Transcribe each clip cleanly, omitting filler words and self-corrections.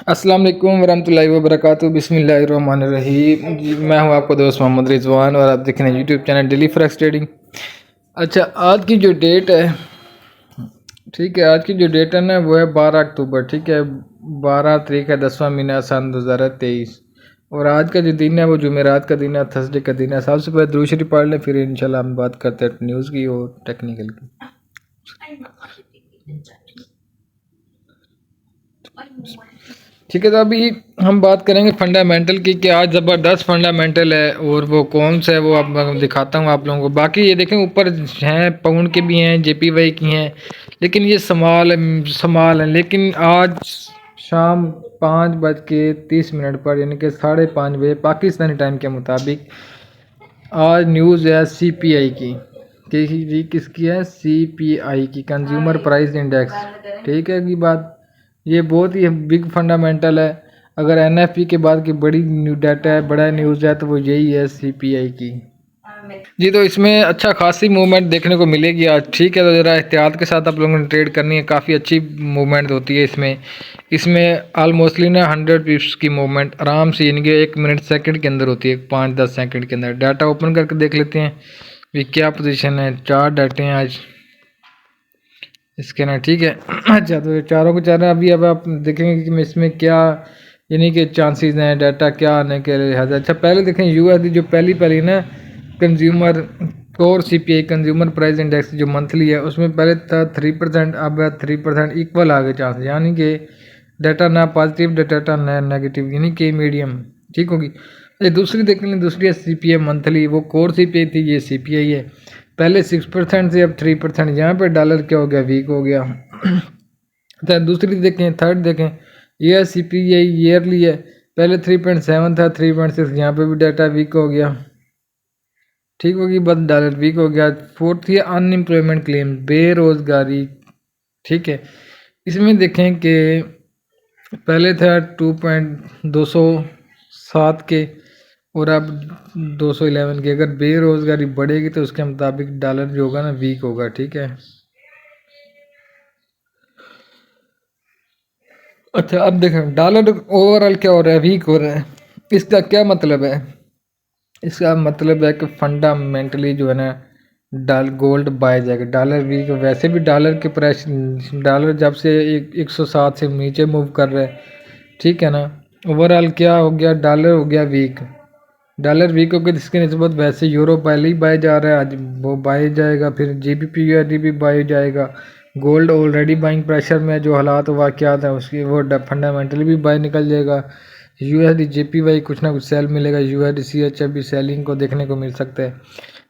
अस्सलाम वालेकुम वरहमतुल्लाहि वबरकातुहू बिस्मिल्लाहिर्रहमानिर्रहीम जी। मैं हूं आपका दोस्त मोहम्मद रिजवान और आप देख रहे हैं YouTube channel daily forex trading. अच्छा, आज की जो डेट है, ठीक है, आज की जो डेट है ना वो है 12 अक्टूबर। ठीक है, 12 तारीख है, 10वां महीना सन 2023। और आज का जो दिन है वो जुमेरात का दिन है, थर्सडे का दिन है। सबसे पहले दुरूद शरीफ पढ़ लें, फिर इंशाल्लाह हम बात करते हैं न्यूज़ की और टेक्निकल की। ठीक है, तो अभी हम बात करेंगे फंडामेंटल की कि आज ज़बरदस्त फंडामेंटल है और वो कौन सा है वो आप दिखाता हूँ आप लोगों को। बाकी ये देखें ऊपर हैं पाउंड के भी हैं, जेपीवाई की हैं, लेकिन ये समाल हैं। लेकिन आज शाम 5:30 पर यानी कि 5:30 बजे पाकिस्तानी टाइम के मुताबिक आज न्यूज़ है सीपीआई की कि किसकी है, सीपीआई की, कंज्यूमर प्राइस इंडेक्स। ठीक है की बात, ये बहुत ही बिग फंडामेंटल है। अगर एनएफपी के बाद की बड़ी न्यू डाटा है, बड़ा न्यूज़ है, तो वो यही है सीपीआई की जी। तो इसमें अच्छा खासी मूवमेंट देखने को मिलेगी आज। ठीक है, तो ज़रा एहतियात के साथ आप लोगों ने ट्रेड करनी है। काफ़ी अच्छी मूवमेंट होती है इसमें। इसमें ऑलमोस्टली ना 100 पिप्स की मूवमेंट आराम से, यानी कि 1 मिनट सेकंड के अंदर होती है, 5-10 सेकंड के अंदर। डाटा ओपन करके देख लेते हैं भी क्या पोजीशन है। 4 डाटे हैं आज इसके ना। ठीक है अच्छा, तो चारों को चारों अभी अब आप देखेंगे कि इसमें क्या यानी कि चांसेस हैं, डाटा क्या आने के लिहाजा। अच्छा, पहले देखें यूएसडी जो पहली ना consumer core CPI consumer price index जो मंथली है, उसमें पहले था 3%, अब है 3% इक्वल आ गए चांस, यानी कि डाटा ना पॉजिटिव डाटा ना नेगेटिव, यानी कि मीडियम। ठीक होगी। ये दूसरी देख लें, दूसरी है सीपीआई मंथली, वो कोर सीपीआई थी, ये सीपीआई है। पहले 6% से अब 3%। यहाँ पे डॉलर क्या हो गया, वीक हो गया तो दूसरी देखें, थर्ड देखें, ये सी पी आई ईयरली है, पहले 3.7 था, 3.6, यहाँ पे भी डाटा वीक हो गया। ठीक होगी, बस डॉलर वीक हो गया। फोर्थ ये अनएम्प्लॉयमेंट क्लेम, बेरोजगारी। ठीक है, इसमें देखें कि पहले था 2.207 के और अब 211 की। अगर बेरोजगारी बढ़ेगी तो उसके मुताबिक डॉलर जो होगा ना वीक होगा। ठीक है, अच्छा अब देखें डॉलर ओवरऑल क्या हो रहा है, वीक हो रहा है। इसका क्या मतलब है, इसका मतलब है कि फंडामेंटली जो है ना डाल गोल्ड बाय जाएगा। डॉलर वीक, वैसे भी डॉलर के प्राइस, डॉलर जब से 107 से नीचे मूव कर रहा है। ठीक है ना, ओवरऑल क्या हो गया, डॉलर हो गया वीक। डॉलर वीक हो गया जिसकी निस्बत वैसे यूरो पहले ही बाय जा रहा है, आज वो बाय जाएगा, फिर जीबीपी यूएसडी भी बाय जाएगा। गोल्ड ऑलरेडी बाइंग प्रेशर में, जो हालात वाक़यात हैं उसकी, वो फंडामेंटली भी बाय निकल जाएगा। यूएसडी जेपीवाई कुछ ना कुछ सेल मिलेगा, यूएसडी सीएचएफ भी सेलिंग को देखने को मिल सकता है।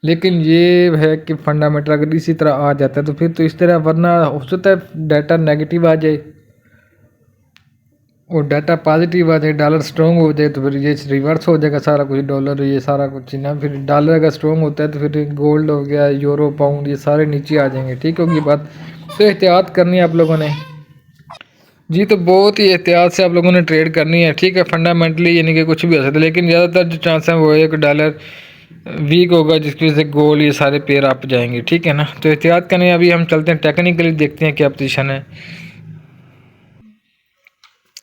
लेकिन ये है कि फंडामेंटल अगर इसी तरह आ जाता है तो फिर तो इस तरह, वरना हो सकता है डाटा नेगेटिव आ जाए और डाटा पॉजिटिव आ जाए, डॉलर स्ट्रॉन्ग हो जाए, तो फिर ये रिवर्स हो जाएगा सारा कुछ। डॉलर ये सारा कुछ ना, फिर डॉलर अगर स्ट्रॉन्ग होता है तो फिर गोल्ड हो गया, यूरो, पाउंड, ये सारे नीचे आ जाएंगे। ठीक होगी बात, तो एहतियात करनी है आप लोगों ने जी। तो बहुत ही एहतियात से आप लोगों ने ट्रेड करनी है। ठीक है, फंडामेंटली यानी कि कुछ भी हो सकता है, लेकिन ज़्यादातर जो चांस है वो है कि डॉलर वीक होगा, जिसकी वजह से गोल्ड ये सारे पेयर अप जाएंगे। ठीक है ना, तो एहतियात करनी है। अभी हम चलते हैं टेक्निकली, देखते हैं क्या पोजीशन है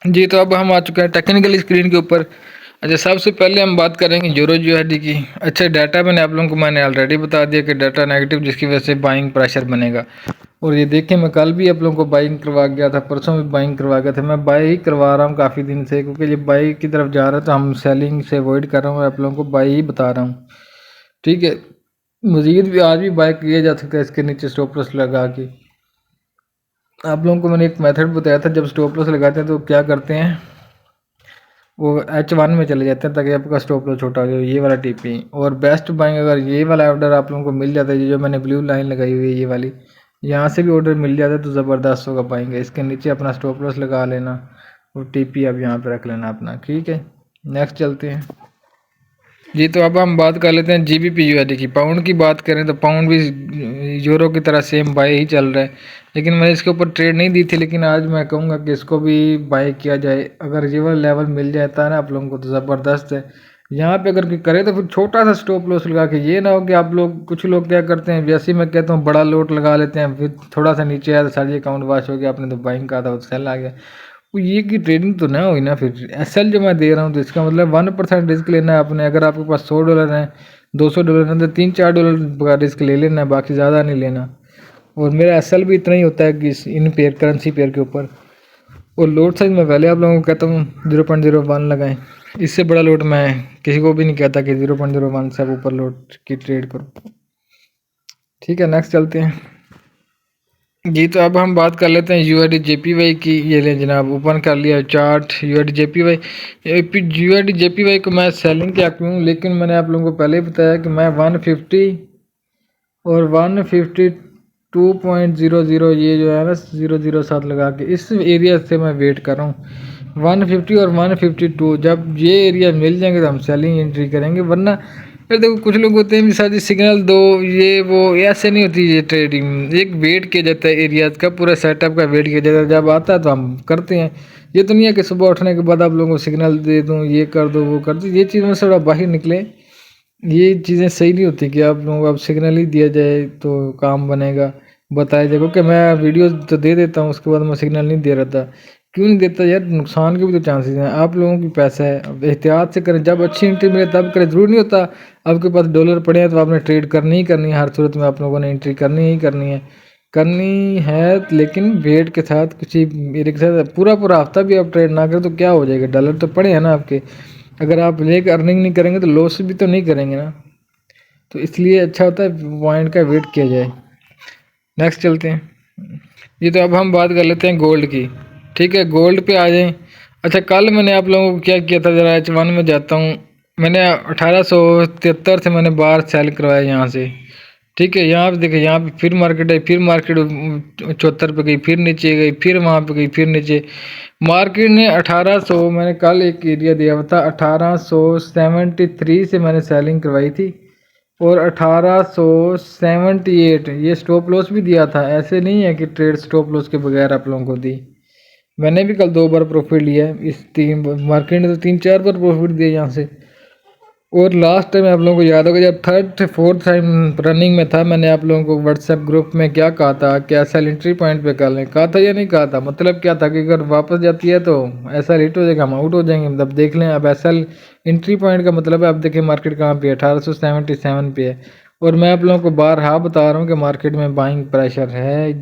जी। तो अब हम आ चुके हैं टेक्निकल स्क्रीन के ऊपर। अच्छा, सबसे पहले हम बात करेंगे यूरो यूएसडी की। अच्छा, डाटा मैंने आप लोगों को मैंने ऑलरेडी बता दिया कि डाटा नेगेटिव, जिसकी वजह से बाइंग प्रेशर बनेगा। और ये देखिए, मैं कल भी आप लोगों को बाइंग करवा गया था, परसों भी बाइंग करवा गया था। मैं बाई ही करवा रहा हूँ काफ़ी दिन से, क्योंकि ये बाई की तरफ जा रहा है तो हम सेलिंग से अवॉइड कर रहा हूँ, आप लोगों को बाई ही बता रहा हूँ। ठीक है, मज़ीद भी आज भी बाई किया जा सकता है इसके नीचे स्टॉप लॉस लगा के। आप लोगों को मैंने एक मेथड बताया था, जब स्टॉप लॉस लगाते हैं तो क्या करते हैं, वो H1 में चले जाते हैं ताकि आपका स्टॉप लॉस छोटा हो जाए, ये वाला टीपी। और बेस्ट बाइंग, अगर ये वाला ऑर्डर आप लोगों को मिल जाता है, ये जो मैंने ब्लू लाइन लगाई हुई है ये वाली, यहाँ से भी ऑर्डर मिल जाता है तो ज़बरदस्त होगा बाइंग। इसके नीचे अपना स्टॉप लॉस लगा लेना और टीपी अब यहाँ पे रख लेना अपना। ठीक है, नेक्स्ट चलते हैं जी। तो अब हम बात कर लेते हैं जीबीपी यूएसडी की। पाउंड की बात करें तो पाउंड भी यूरो की तरह सेम बाय ही चल रहा है, लेकिन मैंने इसके ऊपर ट्रेड नहीं दी थी, लेकिन आज मैं कहूँगा कि इसको भी बाय किया जाए। अगर ये वाला लेवल मिल जाता है ना आप लोगों को तो ज़बरदस्त है। यहाँ पे अगर कोई करे तो फिर छोटा सा स्टॉप लॉस लगा के, ये ना हो कि आप लोग, कुछ लोग क्या करते हैं, वैसे ही मैं कहता हूँ बड़ा लोट लगा लेते हैं, फिर थोड़ा सा नीचे आया तो सारी अकाउंट वॉश हो गया, आपने तो बाइंग कहा था वो सेल आ गया। वो ये की ट्रेडिंग तो ना हुई ना, फिर एसएल जो मैं दे रहा हूँ तो इसका मतलब 1% रिस्क लेना है आपने। अगर आपके पास $100 है, $200 है, तो $3-4 का रिस्क ले लेना है, बाकी ज़्यादा नहीं लेना। और मेरा एसएल भी इतना ही होता है कि इन पेयर करेंसी पेयर के ऊपर। और लोड साइज मैं पहले आप लोगों को कहता हूँ 0.01 लगाएं, इससे बड़ा लोड मैं किसी को भी नहीं कहता कि 0.01 से ऊपर लोड की ट्रेड करो। ठीक है, नेक्स्ट चलते हैं जी। तो अब हम बात कर लेते हैं यूआईडी जेपीवाई की। ये ले जनाब, ओपन कर लिया chart UID JPY. UID JPY को मैं सेलिंग के हक में हूँ, लेकिन मैंने आप लोगों को पहले ही बताया कि मैं 150 और 152.00 ये जो है ना 007 लगा के इस एरिया से मैं वेट कर रहा हूँ। 150 और 152 जब ये एरिया मिल जाएंगे तो हम सेलिंग एंट्री करेंगे, वरना फिर देखो कुछ लोग होते हैं मिसाल जी सिग्नल दो ये वो, ऐसे नहीं होती ये ट्रेडिंग। एक वेट किया जाता है एरियाज का, पूरा सेटअप का वेट किया जाता है, जब आता है तो हम करते हैं। ये तो नहीं है कि सुबह उठने के बाद आप लोगों को सिग्नल दे दूँ, ये कर दो वो कर दो, ये चीज़ में थोड़ा बाहर निकले। ये चीज़ें सही नहीं होती कि आप लोगों को अब सिग्नल ही दिया जाए तो काम बनेगा, बताया जाए। क्योंकि मैं वीडियो तो दे देता हूँ, उसके बाद मैं सिग्नल नहीं दे रहा था। क्यों नहीं देता यार, नुकसान के भी तो चांसेस हैं। आप लोगों की पैसा है, अब एहतियात से करें, जब अच्छी एंट्री मिले तब करें। ज़रूरी नहीं होता आपके पास डॉलर पड़े हैं तो आपने ट्रेड करनी ही करनी है, हर सूरत में आप लोगों ने एंट्री करनी ही करनी है। लेकिन वेट के साथ किसी मेरे के साथ पूरा पूरा हफ्ता भी आप ट्रेड ना करें तो क्या हो जाएगा, डॉलर तो पड़े हैं ना आपके। अगर आप लेकर अर्निंग नहीं करेंगे तो लॉस भी तो नहीं करेंगे ना। तो इसलिए अच्छा होता है पॉइंट का वेट किया जाए। नेक्स्ट चलते हैं ये। तो अब हम बात कर लेते हैं गोल्ड की। ठीक है, गोल्ड पे आ जाएं। अच्छा, कल मैंने आप लोगों को क्या किया था, ज़रा H1 में जाता हूँ। मैंने 1873 से मैंने बार सेल करवाया यहाँ से। ठीक है, यहाँ पे देखिए, यहाँ पे फिर मार्केट है, फिर मार्केट 74 पे गई, फिर नीचे गई, फिर वहाँ पे गई, फिर नीचे। मार्केट ने 1800, मैंने कल एक एरिया दिया हुआ था 1873 से मैंने सेलिंग करवाई थी, और 1878 ये स्टॉप लॉस भी दिया था। ऐसे नहीं है कि ट्रेड स्टॉप लॉस के बगैर आप लोगों को दी। मैंने भी कल 2 बार प्रॉफिट लिया है, इस 3 मार्केट ने तो 3-4 बार प्रॉफिट दिया यहाँ से। और लास्ट टाइम आप लोगों को याद होगा जब 3rd-4th टाइम रनिंग में था, मैंने आप लोगों को व्हाट्सएप ग्रुप में क्या कहा था कि एसएल एंट्री पॉइंट पे कर लें, कहा था या नहीं कहा था। मतलब क्या था कि अगर वापस जाती है तो एसएल हिट हो जाएगा, हम आउट हो जाएंगे। मतलब देख लें, अब एसएल एंट्री पॉइंट का मतलब है, अब देखिए मार्केट कहाँ पे है, 1877 पे है। और मैं आप लोगों को बारहा बता रहा हूँ कि मार्केट में बाइंग प्रेशर है,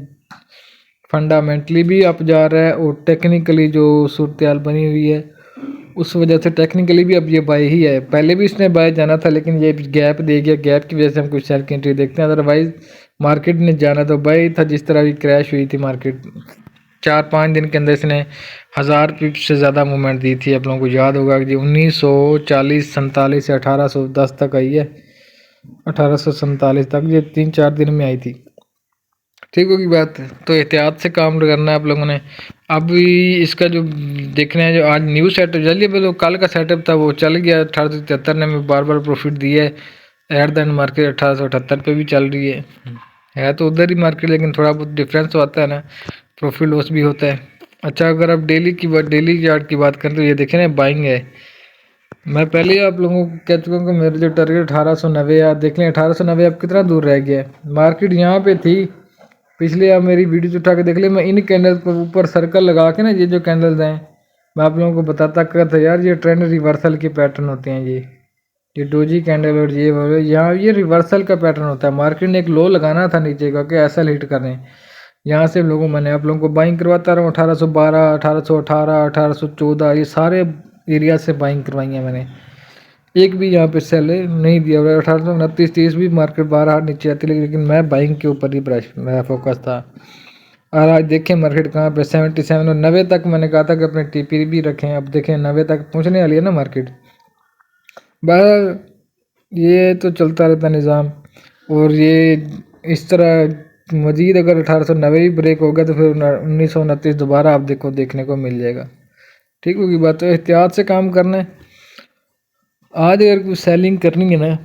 फंडामेंटली भी अप जा रहा है, और टेक्निकली जो सूरत बनी हुई है उस वजह से टेक्निकली भी अब ये बाय ही है। पहले भी इसने बाय जाना था, लेकिन ये गैप दे गया, गैप की वजह से हम कुछ शेयर की एंट्री देखते हैं। अदरवाइज मार्केट ने जाना तो बाय था। जिस तरह भी क्रैश हुई थी मार्केट, 4-5 दिन के अंदर इसने 1000 पिप्स से ज़्यादा मूवमेंट दी थी। आप लोगों को याद होगा कि 1940-47 से 1810 तक आई है, 1847 तक, ये 3-4 दिन में आई थी। ठीक होगी बात। तो एहतियात से काम करना है आप लोगों ने। अभी इसका जो देखना है, जो आज न्यू सेटअप चलिए, तो कल का सेटअप था वो चल गया। 1873 ने में बार बार प्रॉफिट दिया है। एट द एंड मार्केट 1878 पे भी चल रही है तो उधर ही मार्केट, लेकिन थोड़ा बहुत डिफरेंस तो आता है ना, प्रॉफिट लॉस भी होता है। अच्छा, अगर आप डेली चार्ट की बात करें तो ये देखें ना, बाइंग है। मैं पहले ही आप लोगों को कह चुका हूँ कि मेरे जो टारगेट 1890 आप देख लें, 1890 अब कितना दूर रह गया है। मार्केट यहाँ पे थी पिछले, आप मेरी वीडियो उठा के देख ले। मैं इन कैंडल्स पर ऊपर सर्कल लगा के ना, ये जो कैंडल्स हैं मैं आप लोगों को बताता था यार, ये ट्रेंड रिवर्सल के पैटर्न होते हैं। ये डोजी कैंडल और ये यहाँ ये रिवर्सल का पैटर्न होता है। मार्केट ने एक लो लगाना था नीचे का कि ऐसा हिट करें, यहाँ से लोगों मैंने आप लोगों को बाइंग करवाता रहा हूँ। 1812, 1818, 1814 ये सारे एरिया से बाइंग करवाई है मैंने, एक भी यहाँ पे सेल नहीं दिया हुआ। 1829-30 भी मार्केट 12 नीचे आती, लेकिन मैं बाइंग के ऊपर ही मेरा फोकस था। और आज देखें मार्केट कहाँ पे, 77 और 90 तक मैंने कहा था कि अपने टीपी भी रखें। अब देखें 90 तक पहुँचने वाली है ना मार्केट। बहर ये तो चलता रहता निज़ाम। और ये इस तरह मज़ीद अगर 1890 भी ब्रेक हो गया तो फिर 1929 दोबारा आप देखने को मिल जाएगा। ठीक होगी बात। तो एहतियात से काम करना है। आज अगर कोई सेलिंग करनी है ना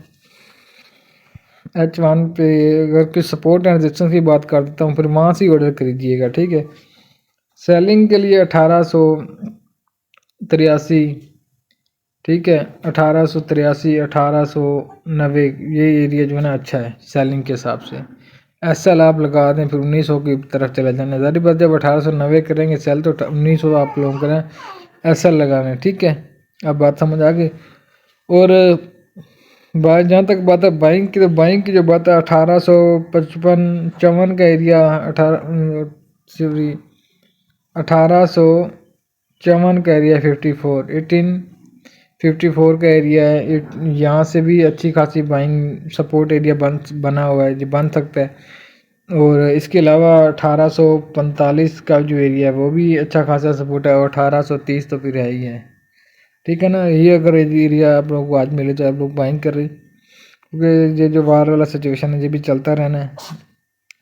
H1 पे, अगर कोई सपोर्ट एंड रेजिस्टेंस की बात कर देता हूँ, फिर वहाँ से ही ऑर्डर करिएगा। ठीक है, सेलिंग के लिए 1883, ठीक है, 1883, 1890 ये एरिया जो है ना अच्छा है सेलिंग के हिसाब से। एसएल आप लगा दें, फिर 1900 की तरफ चले जाना। ज़ाहिर बात जब 1890 करेंगे सेल तो 1900 आप लोग करें एसएल लगाना, ठीक है। अब बात समझ आ गई। और बात जहाँ तक बात है बाइंग की, तो बाइंग की जो बात है 1855 का एरिया, 1854 का एरिया, 1854 का एरिया है। यहाँ से भी अच्छी खासी बाइंग सपोर्ट एरिया बना हुआ है, जो बन सकता है। और इसके अलावा 1845 का जो एरिया है वो भी अच्छा खासा सपोर्ट है, और 1830 तो फिर है ही है, ठीक है ना। ये अगर एरिया आप लोगों को आज मिले तो आप लोग बाइंग कर रहे, क्योंकि ये जो वार वाला सिचुएशन है ये भी चलता रहना है,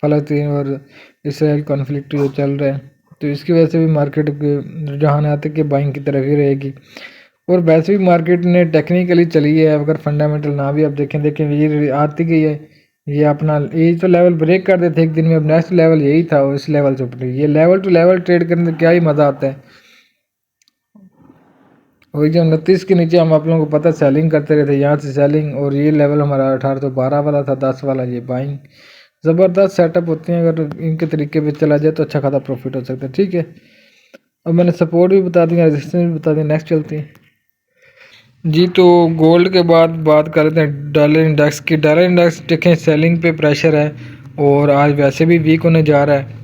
फ़लस्तीन और इसराइल कॉन्फ्लिक्ट जो चल रहा है, तो इसकी वजह से भी मार्केट रुझान आते कि बाइंग की तरफ ही रहेगी। और वैसे भी मार्केट ने टेक्निकली चली है, अगर फंडामेंटल ना भी आप देखें ये आती गई है, ये अपना ये तो लेवल ब्रेक कर देते एक दिन में, अब नेक्स्ट लेवल यही था और इस लेवल से ऊपर ये लेवल टू लेवल ट्रेड करने में क्या ही मज़ा आता है। वही जो 29 के नीचे हम आप लोगों को पता सेलिंग करते रहते, यहाँ से सेलिंग, और ये लेवल हमारा 1812 वाला था, 10 वाला ये बाइंग। ज़बरदस्त सेटअप होते हैं, अगर इनके तरीके पे चला जाए तो अच्छा खासा प्रॉफिट हो सकता है, ठीक है। अब मैंने सपोर्ट भी बता दिया, रेजिस्टेंस भी बता दिया, नेक्स्ट चलते हैं जी। तो गोल्ड के बाद बात करते हैं डॉलर इंडेक्स की। डॉलर इंडेक्स देखें सेलिंग पे प्रेशर है, और आज वैसे भी वीक होने जा रहा है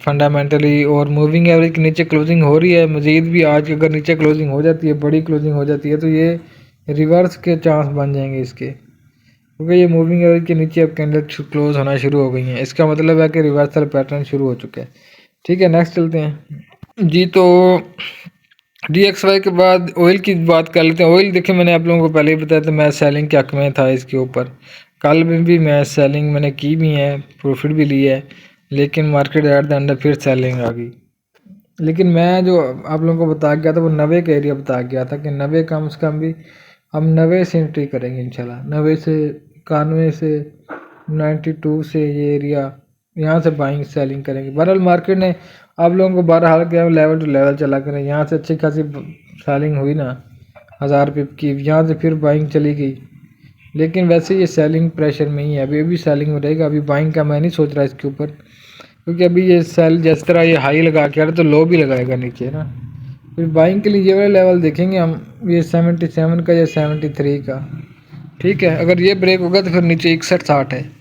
फंडामेंटली, और मूविंग एवरेज के नीचे क्लोजिंग हो रही है। मज़ीद भी आज अगर नीचे क्लोजिंग हो जाती है, बड़ी क्लोजिंग हो जाती है, तो ये रिवर्स के चांस बन जाएंगे इसके, क्योंकि ये मूविंग एवरेज के नीचे अब कैंडल क्लोज होना शुरू हो गई हैं। इसका मतलब है कि रिवर्सल पैटर्न शुरू हो चुका है, ठीक है। नेक्स्ट चलते हैं जी। तो DXY के बाद ऑयल की बात कर लेते हैं। ऑयल देखिए मैंने आप लोगों को पहले ही बताया था, मैं सेलिंग के हक में था इसके ऊपर। कल में भी मैं सेलिंग मैंने की भी है, प्रॉफिट भी लिया है, लेकिन मार्केट एट द अंडर फिर सेलिंग आ गई। लेकिन मैं जो आप लोगों को बता गया था वो 90 का एरिया बता गया था कि 90 कम से कम भी हम 90 से एंट्री करेंगे इंशाल्लाह। 90 से 91 से 92 से ये एरिया, यहाँ से बाइंग सेलिंग करेंगे। बहरहाल मार्केट ने आप लोगों को बहरहाल क्या लेवल टू लेवल चला करें, यहाँ से अच्छी खासी सेलिंग हुई ना 1000 पिप की, यहाँ से फिर बाइंग चली गई। लेकिन वैसे ये सेलिंग प्रेशर में ही है, अभी भी सेलिंग में रहेगा। अभी बाइंग का मैं नहीं सोच रहा इसके ऊपर, क्योंकि अभी ये सेल जिस तरह ये हाई लगा के आ रहा है तो लो भी लगाएगा नीचे ना। फिर बाइंग के लिए ये वाला लेवल देखेंगे हम, ये 77 का या 73 का, ठीक है। अगर ये ब्रेक होगा तो फिर नीचे 61-60 है,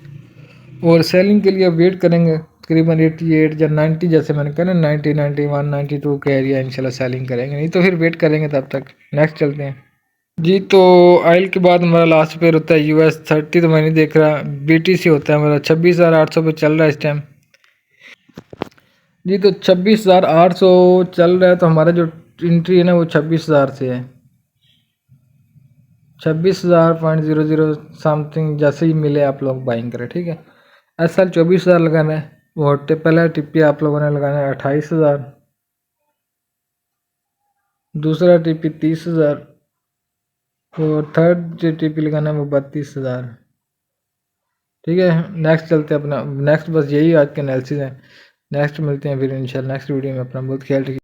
और सेलिंग के लिए अब वेट करेंगे तकरीबन 88 या 90, जैसे मैंने कहा ना 90, 91, 92 का एरिया इंशाल्लाह सेलिंग करेंगे, नहीं तो फिर वेट करेंगे तब तक। नेक्स्ट चलते हैं जी। तो ऑयल के बाद हमारा लास्ट पेयर होता है US30, तो मैं नहीं देख रहा। BTC होता है हमारा 26,800 पे चल रहा है इस टाइम जी। तो 26,800 चल रहा है, तो हमारा जो एंट्री है ना वो 26,000 से है। 26,000.00 समथिंग जैसे ही मिले आप लोग बाइंग करें, ठीक है। SL 24,000 लगाना है, वो पहला टिप्पी आप लोगों ने लगाना है 28,000, दूसरा टिप्पी 30,000, और थर्ड जो टिप्पी लगाना है वो 32,000, ठीक है। नेक्स्ट चलते हैं अपना नेक्स्ट, बस यही आज के एनालिसिस है। नेक्स्ट मिलते हैं फिर इंशाल्लाह नेक्स्ट वीडियो में। अपना बहुत ख्याल रखिए।